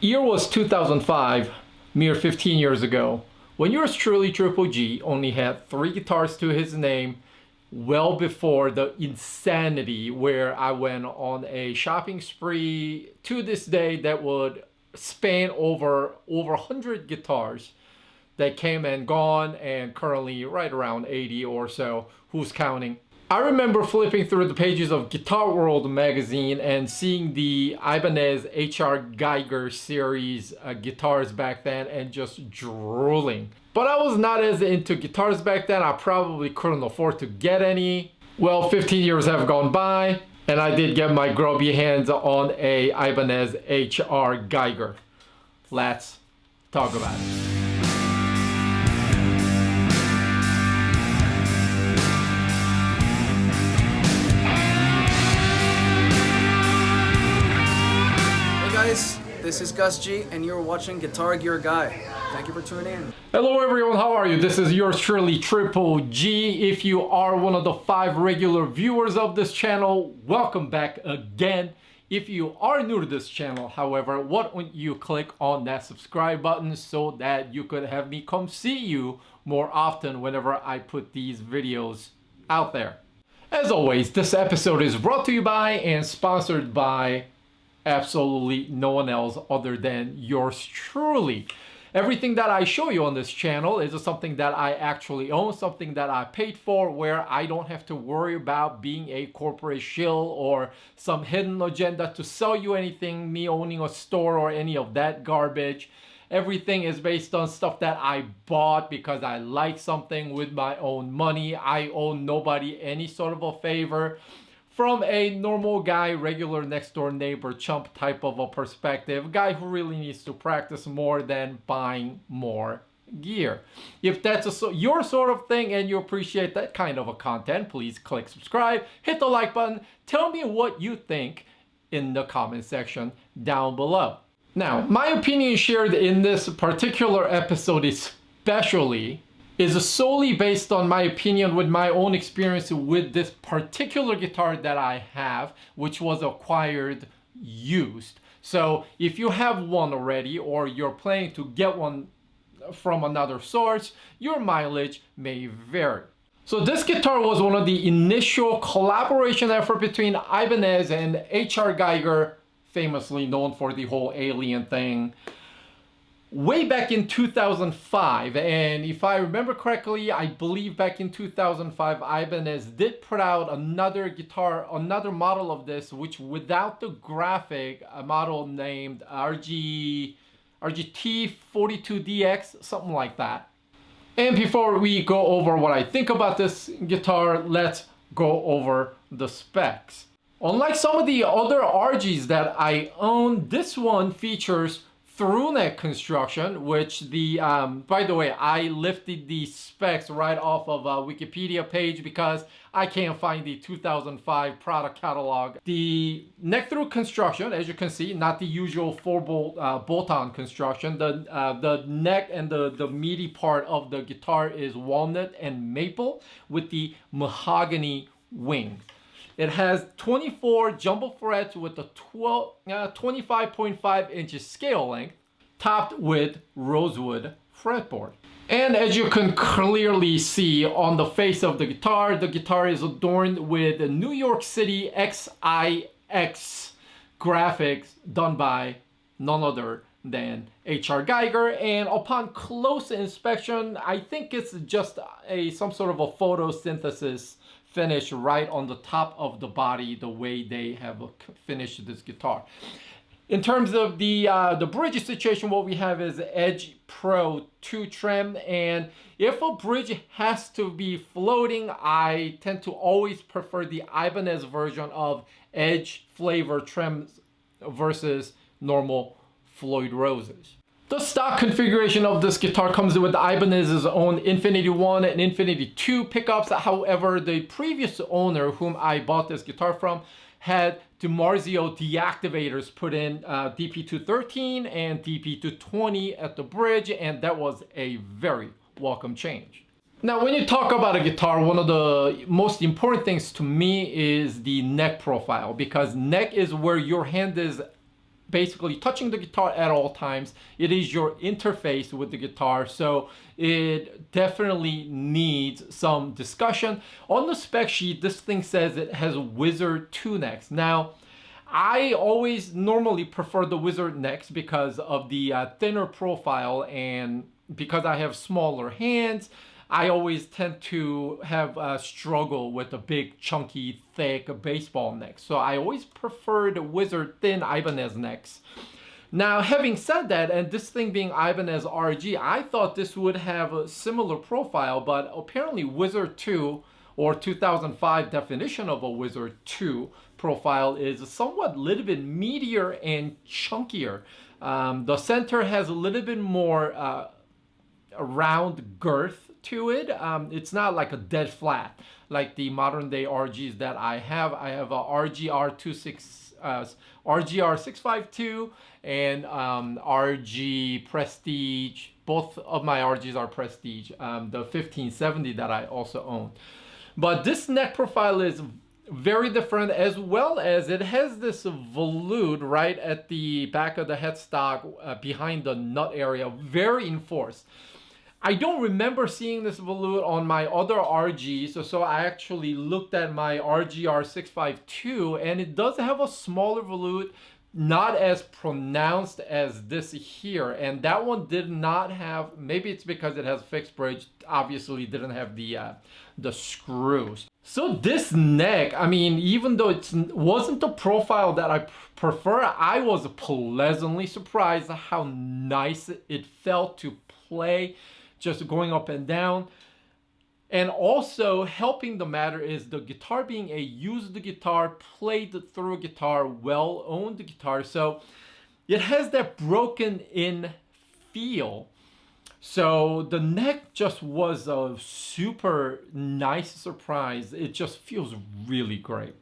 Year was 2005, mere 15 years ago, when yours truly, Triple G, only had 3 guitars to his name, well before the insanity where I went on a shopping spree to this day that would span over 100 guitars that came and gone, and currently right around 80 or so. Who's counting? I remember flipping through the pages of Guitar World magazine and seeing the Ibanez H.R.Giger series guitars back then and just drooling. But I was not as into guitars back then. I probably couldn't afford to get any. Well, 15 years have gone by and I did get my grubby hands on a Ibanez H.R.Giger. Let's talk about it. This is Gus G, and you're watching Guitar Gear Guy. Thank you for tuning in. Hello everyone, how are you? This is yours truly, Triple G. If you are one of the 5 regular viewers of this channel, welcome back again. If you are new to this channel, however, why don't you click on that subscribe button so that you could have me come see you more often whenever I put these videos out there. As always, this episode is brought to you by and sponsored by absolutely no one else other than yours truly. Everything that I show you on this channel is something that I actually own, something that I paid for, where I don't have to worry about being a corporate shill or some hidden agenda to sell you anything, me owning a store or any of that garbage. Everything is based on stuff that I bought because I like something with my own money. I owe nobody any sort of a favor. From a normal guy, regular next door neighbor, chump type of a perspective, guy who really needs to practice more than buying more gear. If that's your sort of thing and you appreciate that kind of a content, please click subscribe, hit the like button, tell me what you think in the comment section down below. Now, my opinion shared in this particular episode especially is solely based on my opinion with my own experience with this particular guitar that I have, which was acquired used. So if you have one already or you're planning to get one from another source, your mileage may vary. So this guitar was one of the initial collaboration effort between Ibanez and H.R.Giger, famously known for the whole alien thing, way back in 2005. And if I remember correctly, I believe back in 2005 Ibanez did put out another guitar, another model of this, which without the graphic, a model named RGT42DX, something like that. And before we go over what I think about this guitar, let's go over the specs. Unlike some of the other RGs that I own, this one features through neck construction, which by the way, I lifted the specs right off of a Wikipedia page because I can't find the 2005 product catalog. The neck through construction, as you can see, not the usual 4-bolt bolt-on construction. The neck and the meaty part of the guitar is walnut and maple with the mahogany wing. It has 24 jumbo frets with a 25.5 inches scale length, topped with rosewood fretboard. And as you can clearly see on the face of the guitar is adorned with a New York City XIX graphics done by none other than H.R.Giger. And upon close inspection, I think it's just some sort of a photosynthesis finish right on the top of the body, the way they have finished this guitar. In terms of the bridge situation, what we have is Edge Pro 2 trim, and if a bridge has to be floating, I tend to always prefer the Ibanez version of Edge flavor trims versus normal Floyd Roses. The stock configuration of this guitar comes with Ibanez's own Infinity 1 and Infinity 2 pickups. However, the previous owner whom I bought this guitar from had DiMarzio D Activators put in DP213 and DP220 at the bridge, and that was a very welcome change. Now, when you talk about a guitar, one of the most important things to me is the neck profile, because neck is where your hand is basically touching the guitar at all times. It is your interface with the guitar, so it definitely needs some discussion. On the spec sheet, this thing says it has Wizard 2 necks. Now, I always normally prefer the Wizard necks because of the thinner profile, and because I have smaller hands, I always tend to have a struggle with the big, chunky, thick baseball necks. So I always prefer the Wizard thin Ibanez necks. Now, having said that, and this thing being Ibanez RG, I thought this would have a similar profile, but apparently Wizard 2, or 2005 definition of a Wizard 2 profile, is somewhat little bit meatier and chunkier. The center has a little bit more round girth to it. It's not like a dead flat like the modern day RGs that I have. I have a RGR 652 and RG Prestige. Both of my RGs are Prestige. The 1570 that I also own. But this neck profile is very different, as well as it has this volute right at the back of the headstock behind the nut area, very enforced. I don't remember seeing this volute on my other RGs, so I actually looked at my RGR 652, and it does have a smaller volute, not as pronounced as this here, and that one did not have, maybe it's because it has fixed bridge, obviously didn't have the screws. So this neck, I mean, even though it wasn't the profile that I prefer, I was pleasantly surprised at how nice it felt to play, just going up and down. And also helping the matter is the guitar being a used guitar, played through guitar, well-owned guitar. So it has that broken in feel. So the neck just was a super nice surprise. It just feels really great.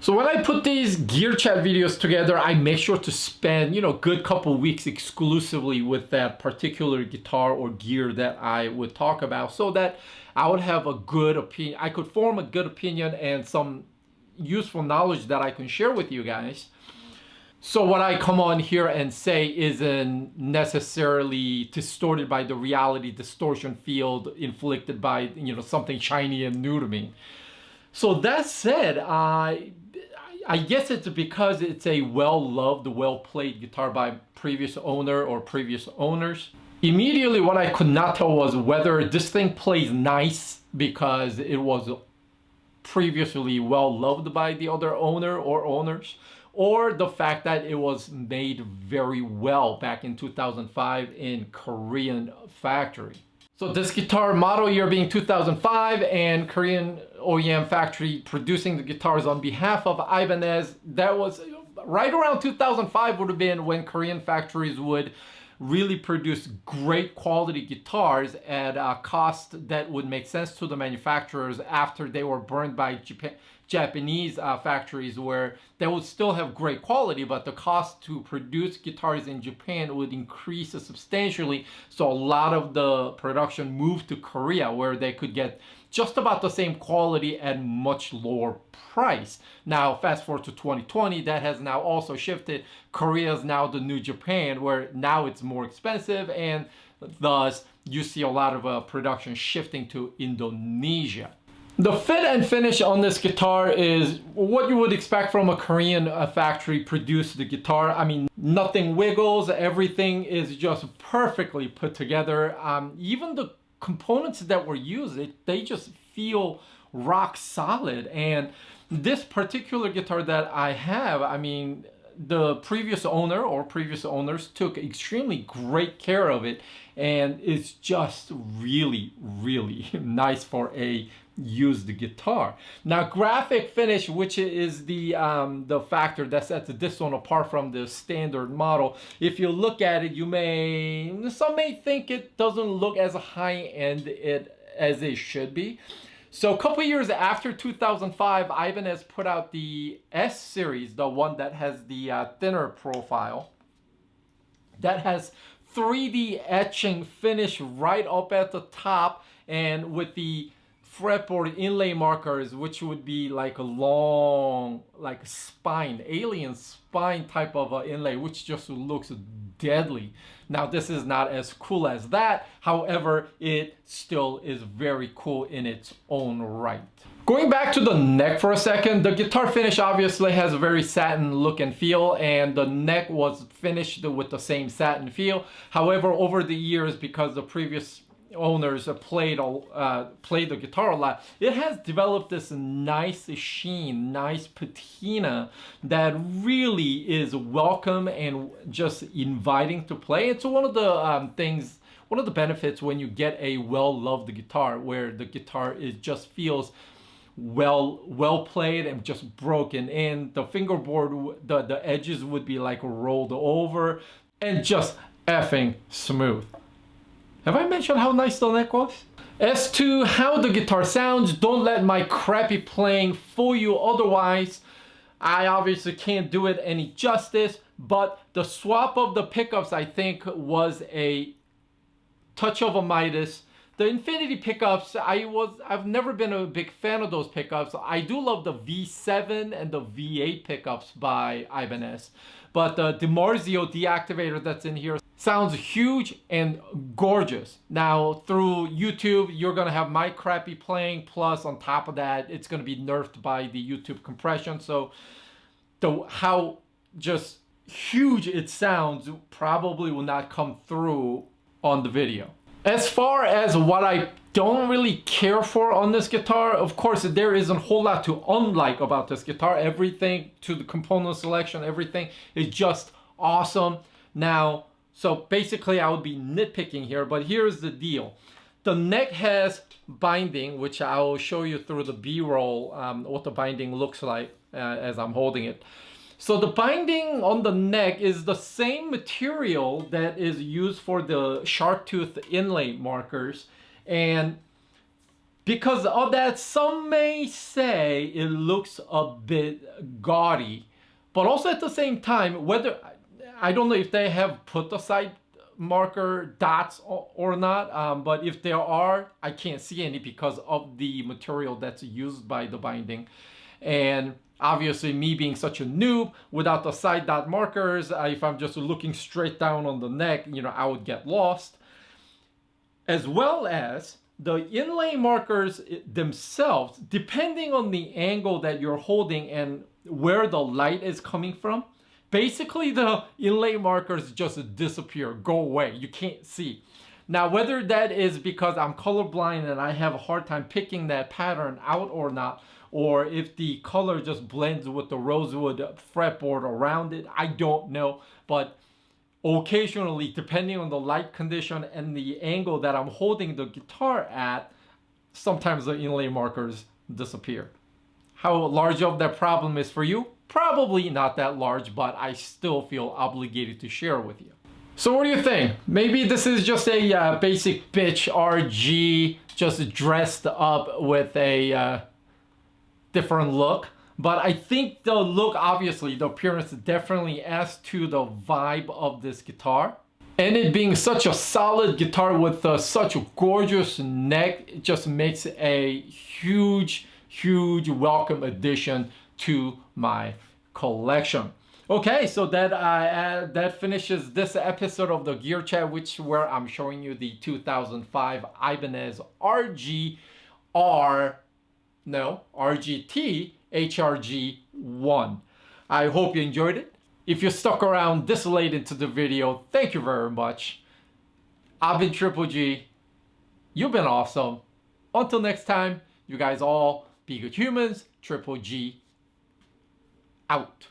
So when I put these gear chat videos together, I make sure to spend, good couple weeks exclusively with that particular guitar or gear that I would talk about, so that I would have a good opinion. I could form a good opinion and some useful knowledge that I can share with you guys. So what I come on here and say isn't necessarily distorted by the reality distortion field inflicted by, you know, something shiny and new to me. So that said, I guess it's because it's a well-loved, well-played guitar by previous owner or previous owners. Immediately what I could not tell was whether this thing plays nice because it was previously well-loved by the other owner or owners, or the fact that it was made very well back in 2005 in Korean factory. So this guitar model year being 2005 and Korean OEM factory producing the guitars on behalf of Ibanez, that was right around 2005 would have been when Korean factories would really produce great quality guitars at a cost that would make sense to the manufacturers after they were burned by Japanese factories, where they would still have great quality, but the cost to produce guitars in Japan would increase substantially. So a lot of the production moved to Korea, where they could get just about the same quality at much lower price. Now, fast forward to 2020, that has now also shifted. Korea is now the new Japan, where now it's more expensive, and thus you see a lot of production shifting to Indonesia. The fit and finish on this guitar is what you would expect from a Korean factory produced guitar. I mean, nothing wiggles, everything is just perfectly put together. Even the components that were used, they just feel rock solid. And this particular guitar that I have, I mean, the previous owner or previous owners took extremely great care of it, and it's just really, really nice for a used guitar. Now, graphic finish, which is the factor that sets this one apart from the standard model. If you look at it, some may think it doesn't look as high-end as it should be. So a couple years after 2005, Ibanez put out the S series, the one that has the thinner profile, that has 3D etching finish right up at the top, and with the fretboard inlay markers, which would be like a long, like spine, alien spine type of inlay, which just looks deadly. Now, this is not as cool as that. However, it still is very cool in its own right. Going back to the neck for a second, the guitar finish obviously has a very satin look and feel, and the neck was finished with the same satin feel. However, over the years, because the previous owners played the guitar a lot, it has developed this nice sheen, nice patina that really is welcome and just inviting to play. It's one of the one of the benefits when you get a well-loved guitar, where the guitar just feels well played and just broken, and the fingerboard, the edges would be like rolled over and just effing smooth. Have I mentioned how nice the neck was? As to how the guitar sounds, don't let my crappy playing fool you otherwise. I obviously can't do it any justice, but the swap of the pickups, I think, was a touch of a Midas. The Infinity pickups, I've never been a big fan of those pickups. I do love the V7 and the V8 pickups by Ibanez, but the DiMarzio D Activator that's in here sounds huge and gorgeous. Now, through YouTube, you're gonna have my crappy playing, plus on top of that, it's gonna be nerfed by the YouTube compression. So how just huge it sounds probably will not come through on the video. As far as what I don't really care for on this guitar, of course, there isn't a whole lot to unlike about this guitar. Everything, to the component selection, everything is just awesome. Now, so basically I would be nitpicking here, but here's the deal. The neck has binding, which I will show you through the B-roll, what the binding looks like as I'm holding it. So the binding on the neck is the same material that is used for the shark tooth inlay markers. And because of that, some may say it looks a bit gaudy. But also at the same time, I don't know if they have put the side marker dots or not, but if there are, I can't see any because of the material that's used by the binding. And Obviously, me being such a noob, without the side dot markers, if I'm just looking straight down on the neck, you know, I would get lost. As well as the inlay markers themselves, depending on the angle that you're holding and where the light is coming from, basically the inlay markers just disappear, go away, you can't see. Now, whether that is because I'm colorblind and I have a hard time picking that pattern out or not, or if the color just blends with the rosewood fretboard around it, I don't know. But occasionally, depending on the light condition and the angle that I'm holding the guitar at, sometimes the inlay markers disappear. How large of that problem is for you? Probably not that large, but I still feel obligated to share with you. So what do you think? Maybe this is just a basic bitch RG, just dressed up with a different look. But I think the look, obviously, the appearance definitely adds to the vibe of this guitar. And it being such a solid guitar with such a gorgeous neck, it just makes a huge, huge welcome addition to my collection. Okay, so that finishes this episode of the Gear Chat, where I'm showing you the 2005 Ibanez RGTHRG1. I hope you enjoyed it. If you stuck around this late into the video, thank you very much. I've been Triple G. You've been awesome. Until next time, you guys all be good humans. Triple G out.